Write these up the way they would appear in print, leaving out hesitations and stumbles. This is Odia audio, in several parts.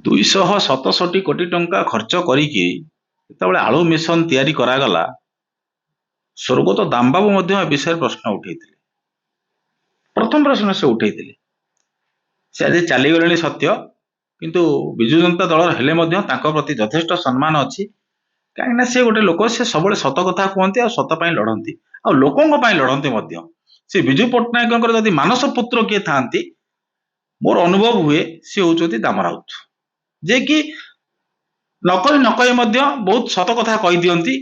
267 କୋଟି ଟଙ୍କା ଖର୍ଚ୍ଚ କରିକି ଯେତେବେଳେ ଆଳୁ ମିଶନ ତିଆରି କରାଗଲା, ସ୍ୱର୍ଗତ ଦାମବାବୁ ମଧ୍ୟ ଏ ବିଷୟରେ ପ୍ରଶ୍ନ ଉଠେଇଥିଲେ। ପ୍ରଥମ ପ୍ରଶ୍ନ ସେ ଉଠେଇଥିଲେ, ସେ ଆଜି ଚାଲିଗଲେଣି ସତ୍ୟ, କିନ୍ତୁ ବିଜୁ ଜନତା ଦଳର ହେଲେ ମଧ୍ୟ ତାଙ୍କ ପ୍ରତି ଯଥେଷ୍ଟ ସମ୍ମାନ ଅଛି। କାହିଁକିନା ସେ ଗୋଟେ ଲୋକ, ସେ ସବୁବେଳେ ସତ କଥା କୁହନ୍ତି ଆଉ ସତ ପାଇଁ ଲଢ଼ନ୍ତି, ଆଉ ଲୋକଙ୍କ ପାଇଁ ଲଢ଼ନ୍ତି ମଧ୍ୟ। ସେ ବିଜୁ ପଟ୍ଟନାୟକଙ୍କର ଯଦି ମାନସ ପୁତ୍ର କିଏ ଥାଆନ୍ତି, ମୋର ଅନୁଭବ ହୁଏ ସେ ହେଉଛନ୍ତି ଦାମ ରାଉତ, ଯେ କି ନ କହି ମଧ୍ୟ ବହୁତ ସତ କଥା କହିଦିଅନ୍ତି।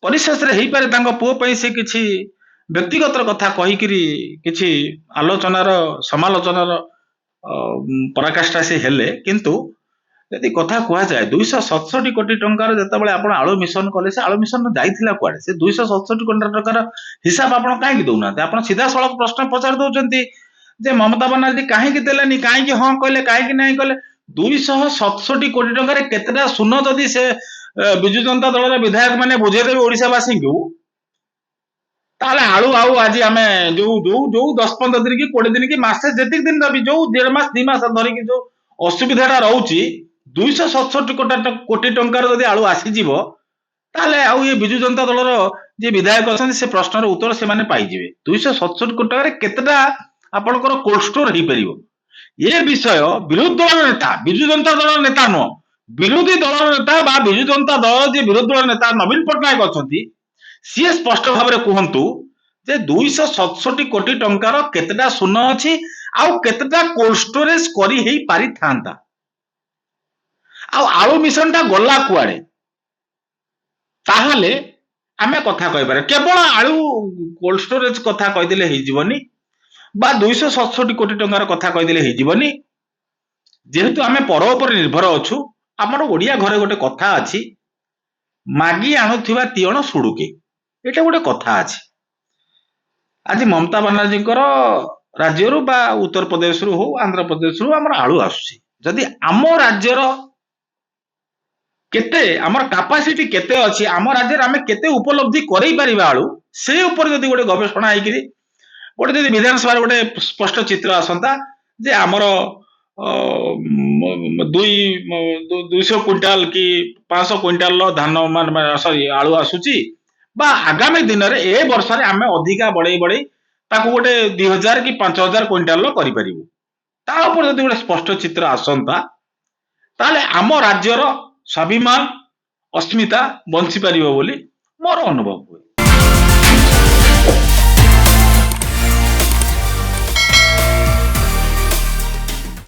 ପରିଶେଷରେ ହେଇପାରେ ତାଙ୍କ ପୁଅ ପାଇଁ ସେ କିଛି ବ୍ୟକ୍ତିଗତ କଥା କହିକିରି କିଛି ଆଲୋଚନାର ସମାଲୋଚନାର ପରାକାଷ୍ଠା ସେ ହେଲେ, କିନ୍ତୁ ଯଦି କଥା କୁହାଯାଏ 267 କୋଟି ଟଙ୍କାର ଯେତେବେଳେ ଆପଣ ଆଳୁ ମିଶନ କଲେ, ସେ ଆଳୁ ମିଶନ ଯାଇଥିଲା କୁଆଡେ? ସେ 267 କୋଟି ଟଙ୍କାର ହିସାବ ଆପଣ କାହିଁକି ଦଉନାହାନ୍ତି? ଆପଣ ସିଧାସଳଖ ପ୍ରଶ୍ନ ପଚାରି ଦଉଛନ୍ତି ଯେ ମମତା ବାନାର୍ଜୀ କାହିଁକି ଦେଲେନି, କାହିଁକି ହଁ କହିଲେ, କାହିଁକି ନାହିଁ କହିଲେ? 267 କୋଟି ଟଙ୍କାରେ କେତେଟା ଶୂନ ଯଦି ସେ ବିଜୁ ଜନତା ଦଳର ବିଧାୟକ ମାନେ ବୁଝେଇଦେବେ ଓଡ଼ିଶାବାସୀଙ୍କୁ, ତାହେଲେ ଆଳୁ ଆଉ ଆଜି ଆମେ ଯୋଉ ଯୋଉ ଯୋଉ 10-15 ଦିନ କି 20 ଦିନ କି ମାସେ ଯେତିକି ଦିନ ରବି ଯୋଉ 1.5 ମାସ 2 ମାସ ଧରିକି ଯୋଉ ଅସୁବିଧାଟା ରହୁଛି, 267 କୋଟି ଟଙ୍କାର ଯଦି ଆଳୁ ଆସିଯିବ, ତାହେଲେ ଆଉ ଏ ବିଜୁ ଜନତା ଦଳର ଯିଏ ବିଧାୟକ ଅଛନ୍ତି ସେ ପ୍ରଶ୍ନର ଉତ୍ତର ସେମାନେ ପାଇଯିବେ। 267 କୋଟି ଟଙ୍କାରେ କେତେଟା ଆପଣଙ୍କର କୋଲ୍ଡ ଷ୍ଟୋର ହେଇପାରିବ? ଏ ବିଷୟ ବିରୋଧୀ ଦଳର ନେତା, ବିଜୁ ଜନତା ଦଳର ନେତା ନୁହଁ, ବିରୋଧୀ ଦଳର ନେତା ବା ବିଜୁ ଜନତା ଦଳର ଯିଏ ବିରୋଧୀ ଦଳର ନେତା ନବୀନ ପଟ୍ଟନାୟକ ଅଛନ୍ତି, ସିଏ ସ୍ପଷ୍ଟ ଭାବରେ କୁହନ୍ତୁ ଯେ 267 କୋଟି ଟଙ୍କାର କେତେଟା ଶୂନ ଅଛି ଆଉ କେତେଟା କୋଲ୍ଡ ଷ୍ଟୋରେଜ କରି ହେଇ ପାରିଥାନ୍ତା, ଆଉ ଆଳୁ ମିଶନଟା ଗଲା କୁଆଡେ? ତାହେଲେ ଆମେ କଥା କହିପାରିବା। କେବଳ ଆଳୁ କୋଲ୍ଡ ଷ୍ଟୋରେଜ କଥା କହିଦେଲେ ହେଇଯିବନି, ବା 267 କୋଟି ଟଙ୍କାର କଥା କହିଦେଲେ ହେଇଯିବନି। ଯେହେତୁ ଆମେ ପର ଉପରେ ନିର୍ଭର ଅଛୁ, ଆମର ଓଡିଆ ଘରେ ଗୋଟେ କଥା ଅଛି, ମାଗି ଆଣୁଥିବା ତିଅଣ ସୁଡୁକେ, ଏଇଟା ଗୋଟେ କଥା ଅଛି। ଆଜି ମମତା ବାନାର୍ଜୀଙ୍କର ରାଜ୍ୟରୁ ବା ଉତ୍ତରପ୍ରଦେଶରୁ ହଉ ଆନ୍ଧ୍ରପ୍ରଦେଶରୁ ଆମର ଆଳୁ ଆସୁଛି, ଯଦି ଆମ ରାଜ୍ୟର କେତେ ଆମର କାପାସିଟି କେତେ ଅଛି, ଆମ ରାଜ୍ୟରେ ଆମେ କେତେ ଉପଲବ୍ଧି କରେଇ ପାରିବା ଆଳୁ, ସେ ଉପରେ ଯଦି ଗୋଟେ ଗବେଷଣା ହେଇକିରି ଗୋଟେ ଯଦି ବିଧାନସଭାରେ ଗୋଟେ ସ୍ପଷ୍ଟ ଚିତ୍ର ଆସନ୍ତା ଯେ ଆମର 200 କ୍ୱିଣ୍ଟାଲ କି 500 କ୍ୱିଣ୍ଟାଲର ଧାନ ମାନେ ସରି ଆଳୁ ଆସୁଛି, ବା ଆଗାମୀ ଦିନରେ ଏ ବର୍ଷରେ ଆମେ ଅଧିକା ବଢେଇ ବଢେଇ ତାକୁ ଗୋଟେ 2000 କି 5000 କ୍ୱିଣ୍ଟାଲର କରିପାରିବୁ, ତା ଉପରେ ଯଦି ଗୋଟେ ସ୍ପଷ୍ଟ ଚିତ୍ର ଆସନ୍ତା, ତାହେଲେ ଆମ ରାଜ୍ୟର ସ୍ୱାଭିମାନ ଅସ୍ମିତା ବଞ୍ଚି ପାରିବ ବୋଲି ମୋର ଅନୁଭବ।